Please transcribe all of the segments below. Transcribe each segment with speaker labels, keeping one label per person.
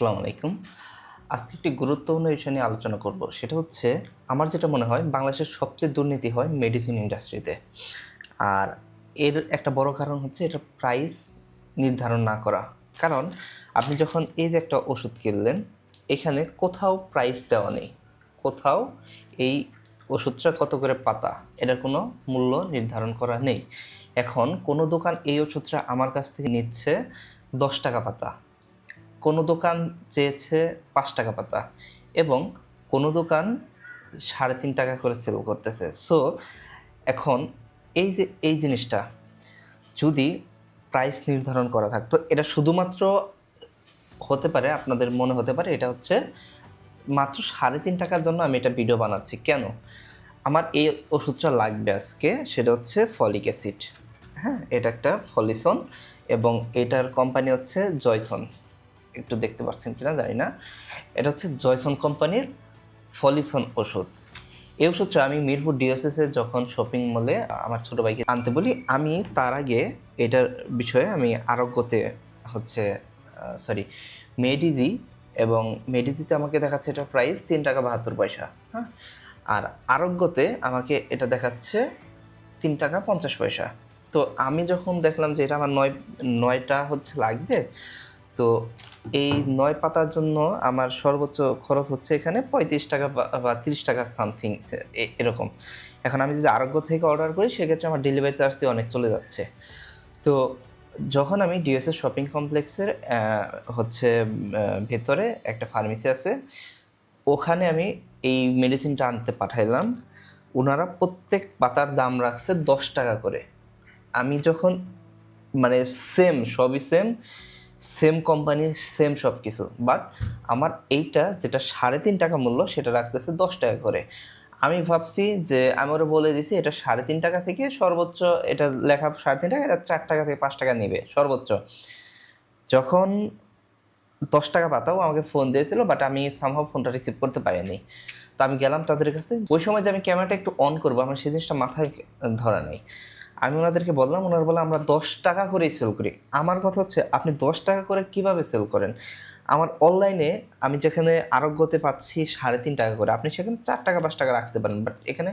Speaker 1: আসসালামু আলাইকুম। আজকে একটি গুরুত্বপূর্ণ বিষয় নিয়ে আলোচনা করব। সেটা হচ্ছে আমার যেটা মনে হয় বাংলাদেশের সবচেয়ে দুর্নীতি হয় মেডিসিন ইন্ডাস্ট্রিতে। আর এর একটা বড় কারণ হচ্ছে এটার প্রাইস নির্ধারণ না করা। কারণ আপনি যখন এই যে একটা ওষুধ কিনলেন, এখানে কোথাও প্রাইস দেওয়া নেই। কোথাও এই ওষুধটা কত করে পাতা এটার কোনো মূল্য নির্ধারণ করা নেই। এখন কোনো দোকান এই ওষুধটা আমার কাছ থেকে নিচ্ছে ১০ টাকা পাতা, কোনো দোকান চেয়েছে ৫ টাকা পাতা এবং কোনো দোকান ৩.৫ টাকা করে সেল করতেছে। সো এখন এই জিনিসটা যদি প্রাইস নির্ধারণ করা থাকতো, এটা শুধুমাত্র হতে পারে, আপনাদের মনে হতে পারে এটা হচ্ছে মাত্র ৩.৫ টাকার জন্য আমি এটা ভিডিও বানাচ্ছি। কেন? আমার এই ওষুধটা লাগবে আজকে, সেটা হচ্ছে ফলিক অ্যাসিড। হ্যাঁ, এটা একটা ফলিসন এবং এটার কোম্পানি হচ্ছে জয়সন। একটু দেখতে পাচ্ছেন কিনা জানি না। এটা হচ্ছে জয়সন কোম্পানির ফলিসন ওষুধ। এই ওষুধটা আমি মিরপুর ডিওসিসে যখন শপিং মলে আমার ছোটো ভাইকে আনতে বলি, আমি তার আগে এটার বিষয়ে আমি আরোগ্যতে হচ্ছে মেডিজি, এবং মেডিজিতে আমাকে দেখাচ্ছে এটার প্রাইস ৩ টাকা ৭২ পয়সা। হ্যাঁ, আর আরোগ্যতে আমাকে এটা দেখাচ্ছে ৩ টাকা ৫০ পয়সা। তো আমি যখন দেখলাম যে এটা আমার নয়টা হচ্ছে লাগবে, তো এই ৯ পাতার জন্য আমার সর্বোচ্চ খরচ হচ্ছে এখানে ৩৫ টাকা বা ৩০ টাকা সামথিং এরকম। এখন আমি যদি আরোগ্য থেকে অর্ডার করি সেক্ষেত্রে আমার ডেলিভারি চার্জ দিয়ে অনেক চলে যাচ্ছে। তো যখন আমি ডিএসএস শপিং কমপ্লেক্সের হচ্ছে ভেতরে একটা ফার্মেসি আছে, ওখানে আমি এই মেডিসিনটা আনতে পাঠাইলাম। ওনারা প্রত্যেক পাতার দাম রাখছে ১০ টাকা করে। আমি যখন মানে সবই সেম কোম্পানি, সেম সব কিছু, বাট আমার এইটা যেটা ৩.৫ টাকা মূল্য সেটা রাখতেছে ১০ টাকা করে। আমি ভাবছি যে আমি ওরা বলে দিছি এটা ৩.৫ টাকা থেকে সর্বোচ্চ, এটা লেখা ৩.৫ টাকা, এটা ৪ টাকা থেকে ৫ টাকা নিবে সর্বোচ্চ। যখন ১০ টাকা পাতাও আমাকে ফোন দিয়েছিল, বাট আমি সামহাও ফোনটা রিসিভ করতে পারিনি। তো আমি গেলাম তাদের কাছে। ওই সময় যে আমি ক্যামেরাটা একটু অন করবো, আমার সেই জিনিসটা মাথায় ধরা নেই। আমি ওনাদেরকে বললাম, ওনারা বলে আমরা ১০ টাকা করেই সেল করি। আমার কথা হচ্ছে আপনি ১০ টাকা করে কীভাবে সেল করেন? আমার অনলাইনে আমি যেখানে আরোগ্যতে পাচ্ছি ৩.৫ টাকা করে, আপনি সেখানে ৪ টাকা ৫ টাকা রাখতে পারেন, বাট এখানে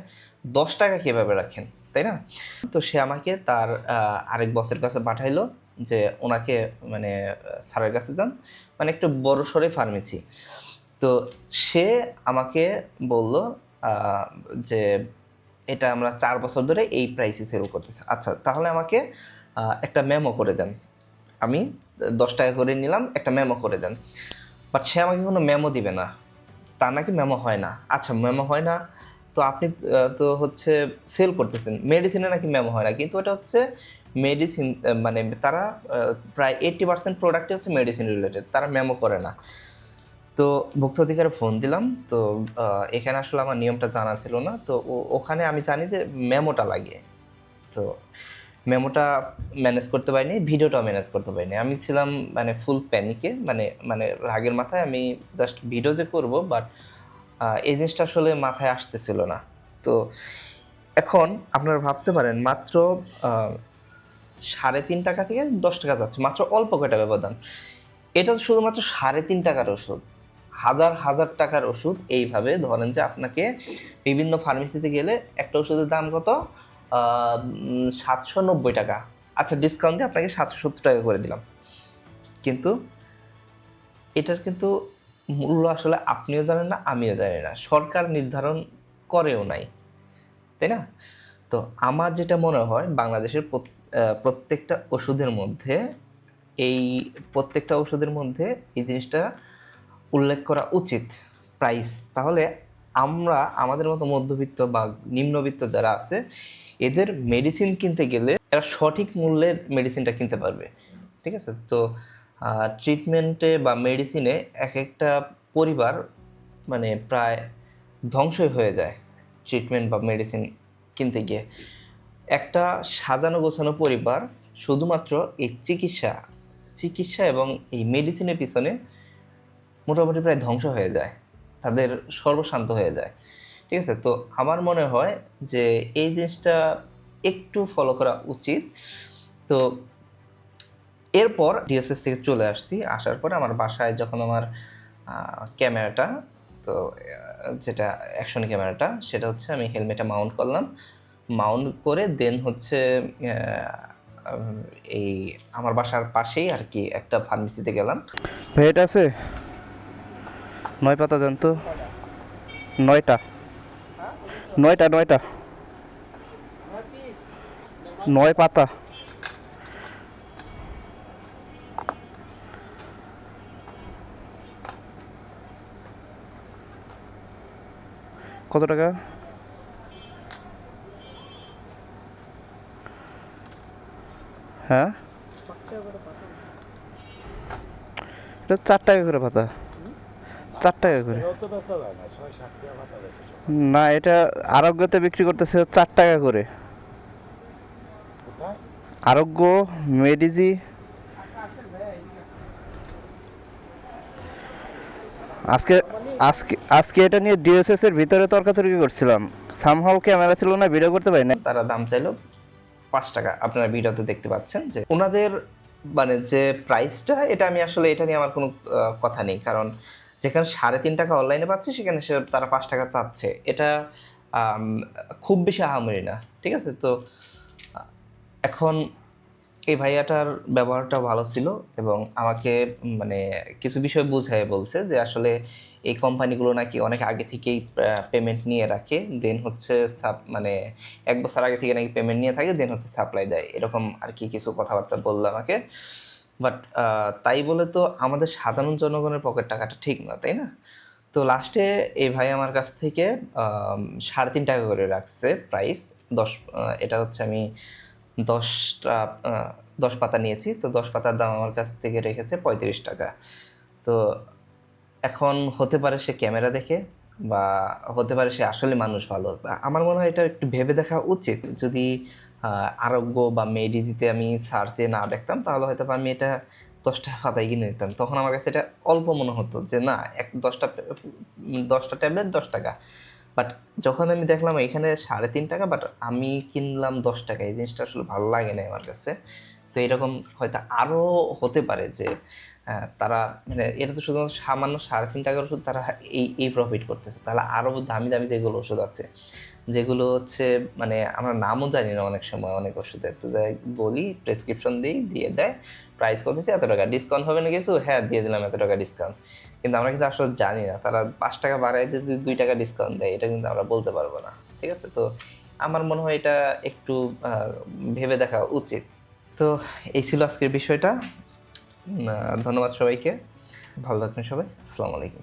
Speaker 1: ১০ টাকা কীভাবে রাখেন, তাই না? তো সে আমাকে তার আরেক বসের কাছে পাঠাইলো যে ওনাকে মানে স্যারের কাছে যান, মানে একটু বড় সড়ে ফার্মেসি। তো সে আমাকে বলল যে এটা আমরা ৪ বছর ধরে এই প্রাইসে সেল করতেছি। আচ্ছা, তাহলে আমাকে একটা মেমো করে দেন। আমি ১০ টাকা করে নিলাম, একটা মেমো করে দেন। বাট সে আমাকে কোনো মেমো দিবে না। তার নাকি মেমো হয় না। আচ্ছা, মেমো হয় না, তো আপনি তো হচ্ছে সেল করতেছেন। মেডিসিনে নাকি মেমো হয় না। কিন্তু এটা হচ্ছে মেডিসিন, মানে তারা প্রায় 80% প্রোডাক্টই হচ্ছে মেডিসিন রিলেটেড। তারা মেমো করে না। তো ভোক্তা অধিকারে ফোন দিলাম। তো এখানে আসলে আমার নিয়মটা জানা ছিল না। তো ওখানে আমি জানি যে মেমোটা লাগে। তো মেমোটা ম্যানেজ করতে পারিনি, ভিডিওটাও ম্যানেজ করতে পারিনি। আমি ছিলাম মানে ফুল প্যানিকে, মানে মানে রাগের মাথায় আমি জাস্ট ভিডিও যে করব, বাট এই জিনিসটা আসলে মাথায় আসতেছিল না। তো এখন আপনারা ভাবতে পারেন মাত্র আ ৩.৫ টাকা থেকে ১০ টাকা যাচ্ছে। মাত্র অল্প কয়টা ব্যবধান। এটা তো শুধুমাত্র ৩.৫ টাকার ওষুধ। হাজার, হাজার টাকার ওষুধ এইভাবে ধরেন যে আপনাকে বিভিন্ন ফার্মেসিতে গেলে একটা ওষুধের দাম কত? আ ৭৯০ টাকা। আচ্ছা, ডিসকাউন্ট দিয়ে আপনাকে ৭৭০ টাকা করে দিলাম। কিন্তু এটার কিন্তু মূল্য আসলে আপনিও জানেন না, আমিও জানি না। সরকার নির্ধারণ করেও নাই। তাই না? তো আমার যেটা মনে হয় বাংলাদেশের প্রত্যেকটা ওষুধের মধ্যে এই প্রত্যেকটা ওষুধের মধ্যে এই জিনিসটা উল্লেখ করা উচিত, প্রাইস। তাহলে আমরা আমাদের মতো মধ্যবিত্ত বা নিম্নবিত্ত যারা আছে, এদের মেডিসিন কিনতে গেলে এরা সঠিক মূল্যের মেডিসিনটা কিনতে পারবে। ঠিক আছে? তো ট্রিটমেন্টে বা মেডিসিনে একেকটা পরিবার মানে প্রায় ধ্বংসই হয়ে যায় ট্রিটমেন্ট বা মেডিসিন কিনতে গিয়ে। একটা সাজানো গোছানো পরিবার শুধুমাত্র এই চিকিৎসা এবং এই মেডিসিনের পিছনে মোটামুটি প্রায় ধ্বংস হয়ে যায়। তাদের সর্বশান্ত হয়ে যায়। ঠিক আছে? তো আমার মনে হয় যে এই জিনিসটা একটু ফলো করা উচিত। তো এরপর ডিএসএস থেকে চলে আসছি, আসার পরে আমার বাসায় যখন আমার ক্যামেরাটা, তো যেটা অ্যাকশন ক্যামেরাটা, সেটা হচ্ছে আমি হেলমেটে মাউন্ট করলাম। মাউন্ট করে দেন হচ্ছে এই আমার বাসার পাশেই আর কি একটা ফার্মেসিতে গেলাম।
Speaker 2: ভাই এটা আছে 9 পাতা দেন তো, 9টা 9টা 9টা 9 পাতা। কত টাকা? হ্যাঁ এটা 4 টাকা করে পাতা, 4 টাকা করে। না এটা আরোগ্যতে বিক্রি করতেছে 4 টাকা করে। আরোগ্য মেডিজি আজকে আজকে আজকে এটা নিয়ে ডিএসএস এর ভিতরে তর্কাতর্কি করছিলাম, সামহাও ক্যামেরা ছিল না, ভিডিও করতে পারি না।
Speaker 1: তারা দাম চাইলো 5 টাকা। আপনারা ভিডিওতে দেখতে পাচ্ছেন যে ওনাদের মানে যে প্রাইসটা, এটা আমি আসলে এটা নিয়ে আমার কোনো কথা নেই, কারণ যেখানে 3.5 টাকা অনলাইনে পাচ্ছি সেখানে তারা 5 টাকা চাচ্ছে, এটা আম, খুব বেশি আহামরি না, ঠিক আছে। তো এখন এই ভাইয়াটার ব্যবহারটা ভালো ছিল এবং আমাকে মানে কিছু বিষয় বুঝায় বলছে যে আসলে এই কোম্পানিগুলো নাকি অনেক আগে থেকেই পেমেন্ট নিয়ে রাখে, দেন হচ্ছে মানে 1 বছর আগে থেকে নাকি পেমেন্ট নিয়ে থাকে, দেন হচ্ছে সাপ্লাই দেয়, এরকম আর কি কিছু কথাবার্তা বললো আমাকে। বাট তাই বলে তো আমাদের সাধারণ জনগণের পকেট টাকাটা ঠিক না, তাই না? তো লাস্টে এই ভাই আমার কাছ থেকে 3.5 টাকা করে রাখছে প্রাইস। এটা হচ্ছে আমি 10টা 10 পাতা নিয়েছি, তো 10 পাতার দাম আমার কাছ থেকে রেখেছে 35 টাকা। তো এখন হতে পারে সে ক্যামেরা দেখে, বা হতে পারে সে আসলে মানুষ ভালো। আমার মনে হয় এটা একটু ভেবে দেখা উচিত। যদি আরোগ্য বা মেডিজিতে আমি সার্চে না দেখতাম, তাহলে হয়তো আমি এটা 10টা পাতায় কিনে নিতাম। তখন আমার কাছে এটা অল্প মনে হতো যে না, 10টা ট্যাবলেট 10 টাকা। বাট যখন আমি দেখলাম এখানে 3.5 টাকা, বাট আমি কিনলাম 10 টাকা, এই জিনিসটা আসলে ভালো লাগে না আমার কাছে। তো এরকম হয়তো আরও হতে পারে যে তারা মানে এটা তো শুধুমাত্র সামান্য 3.5 টাকার ওষুধ, তারা এই প্রফিট করতেছে। তাহলে আরও দামি দামি যেগুলো ওষুধ আছে, যেগুলো হচ্ছে মানে আমরা নামও জানি না অনেক সময় অনেক ওষুধের, তো যাই বলি প্রেসক্রিপশন দিয়ে দেয়, প্রাইস কত এত টাকা, ডিসকাউন্ট হবে না কিছু, হ্যাঁ দিয়ে দিলাম এত টাকা ডিসকাউন্ট। কিন্তু আমরা কিন্তু আসলে জানি না তারা 5 টাকা বাড়ায় যে 2 টাকা ডিসকাউন্ট দেয়, এটা কিন্তু আমরা বলতে পারবো না, ঠিক আছে। তো আমার মনে হয় এটা একটু ভেবে দেখা উচিত। তো এই ছিল আজকের বিষয়টা। ধন্যবাদ সবাইকে, ভালো থাকবেন সবাই, আসসালামু আলাইকুম।